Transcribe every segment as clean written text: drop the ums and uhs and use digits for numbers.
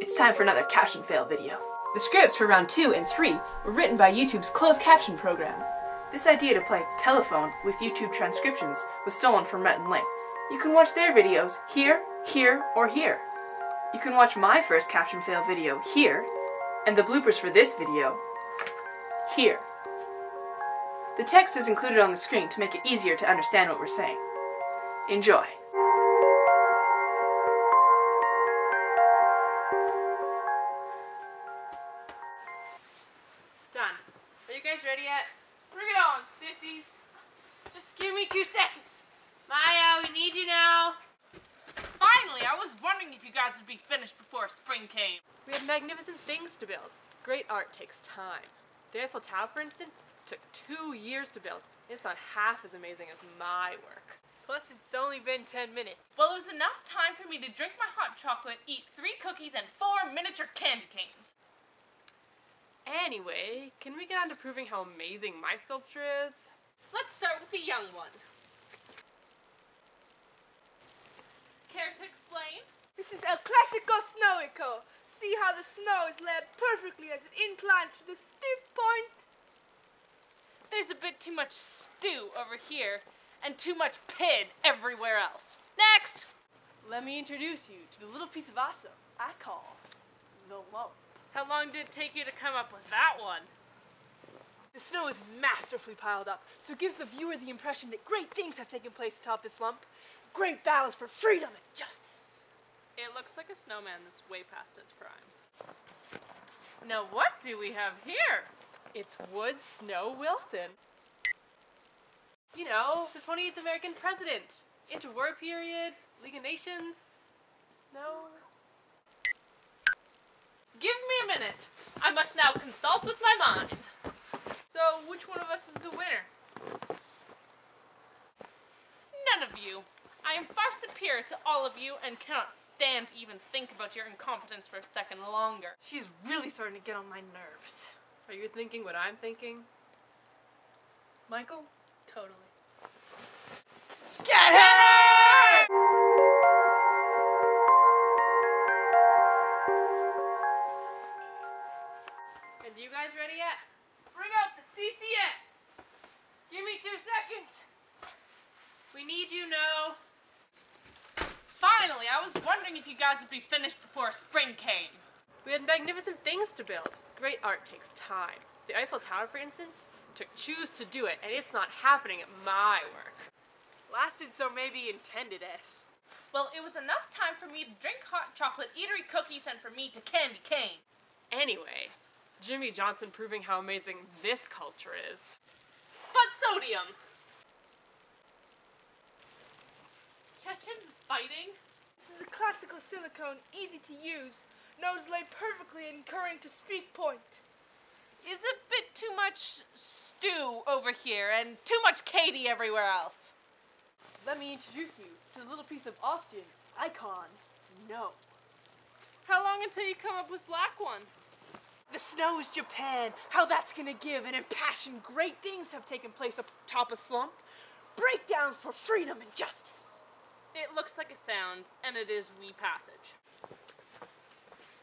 It's time for another Caption fail video. The scripts for round 2 and 3 were written by YouTube's closed caption program. This idea to play telephone with YouTube transcriptions was stolen from Rhett and Link. You can watch their videos here, here, or here. You can watch my first Caption fail video here, and the bloopers for this video here. The text is included on the screen to make it easier to understand what we're saying. Enjoy. Done. Are you guys ready yet? Bring it on, sissies. Just give me 2 seconds. Maya, we need you now. Finally, I was wondering if you guys would be finished before spring came. We have magnificent things to build. Great art takes time. The Eiffel Tower, for instance, took 2 years to build. It's not half as amazing as my work. Plus, it's only been 10 minutes. Well, it was enough time for me to drink my hot chocolate, eat 3 cookies, and 4 miniature candy canes. Anyway, can we get on to proving how amazing my sculpture is? Let's start with the young one. Care to explain? This is El Clasico Snowico. See how the snow is laid perfectly as it inclines to the stiff point? There's a bit too much stew over here, and too much pid everywhere else. Next! Let me introduce you to the little piece of awesome I call the lump. How long did it take you to come up with that one? The snow is masterfully piled up, so it gives the viewer the impression that great things have taken place atop this lump. Great battles for freedom and justice. It looks like a snowman that's way past its prime. Now what do we have here? It's Wood Snow Wilson. You know, the 28th American president. Interwar period, League of Nations. No? Give me a minute. I must now consult with my mind. So, which one of us is the winner? None of you. I am far superior to all of you and cannot stand to even think about your incompetence for a second longer. She's really starting to get on my nerves. Are you thinking what I'm thinking? Michael? Totally. Get her! And you guys ready yet? Bring out the CCS! Give me 2 seconds. We need you now. Finally, I was wondering if you guys would be finished before spring came. We had magnificent things to build. Great art takes time. The Eiffel Tower, for instance, took choose to do it, and it's not happening at my work. Lasted so maybe intended S. Well, it was enough time for me to drink hot chocolate, eatery cookies, and for me to candy cane. Anyway, Jimmy Johnson proving how amazing this culture is. But sodium! Chechen's fighting? This is a classical silicone, easy to use. Nose laid perfectly and curring to speak point. Is a bit too much stew over here and too much Katie everywhere else. Let me introduce you to the little piece of often icon no. How long until you come up with black one? The snow is Japan. How that's gonna give an impassioned great things have taken place up top a slump. Breakdowns for freedom and justice. It looks like a sound, and it is we passage.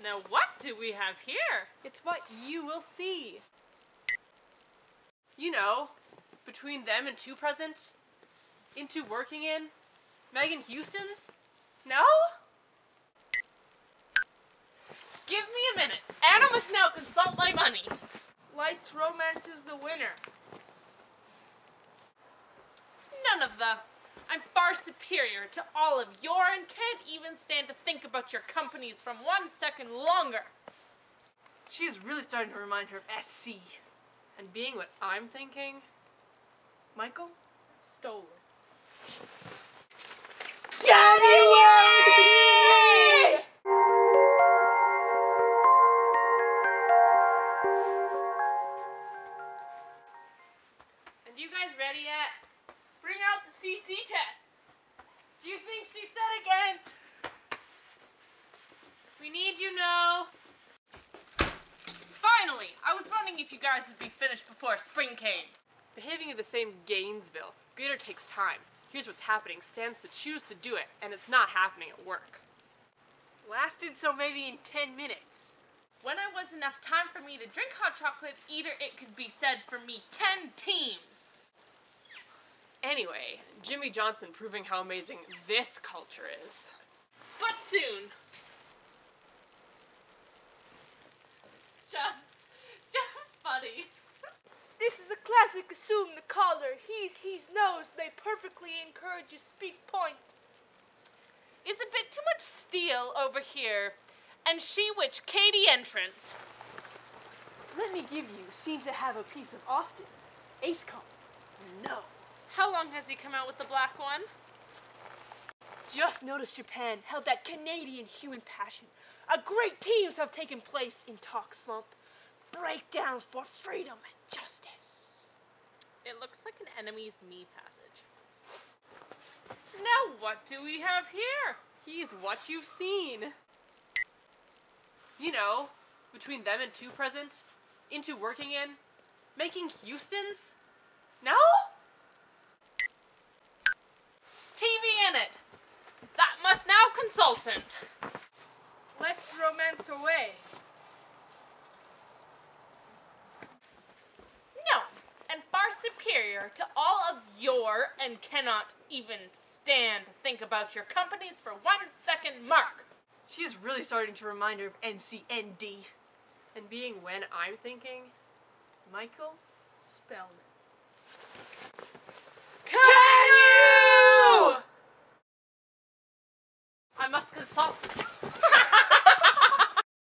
Now what do we have here? It's what you will see. You know, between them and Two Present, Into Working In, Megan Houston's. No? Give me a minute. Anna must now consult my money. Light's romance is the winner. None of the. I'm far superior to all of your and can't even stand to think about your companies from 1 second longer. She's really starting to remind her of SC. And being what I'm thinking, Michael? stolen. January! And you guys ready yet? Bring out the CC tests. Do you think she said against? We need you now. Finally, I was wondering if you guys would be finished before spring came. Behaving in the same Gainesville. Great art takes time. Here's what's happening. Stands to choose to do it, and it's not happening at work. Lasted so maybe in 10 minutes. When I was enough time for me to drink hot chocolate, either it could be said for me 10 teams. Anyway, Jimmy Johnson proving how amazing this culture is. But soon. Just funny. This is a classic assume the caller. He's knows they perfectly encourage you speak point. Is a bit too much steel over here, and she which Katie entrance. Let me give you seem to have a piece of often. Ace come. No. How long has he come out with the black one? Just noticed Japan held that Canadian human passion. A great teams have taken place in Talk Slump. Breakdowns for freedom and justice. It looks like an enemy's me passage. Now what do we have here? He's what you've seen. You know, between them and two present, into working in, making Houstons. No? TV in it. That must now consultant. Let's romance away. No, and far superior to all of your, and cannot even stand to think about your companies for 1 second mark. She's really starting to remind her of NCND. And being when I'm thinking, Michael Spellman. Can you? I must consult.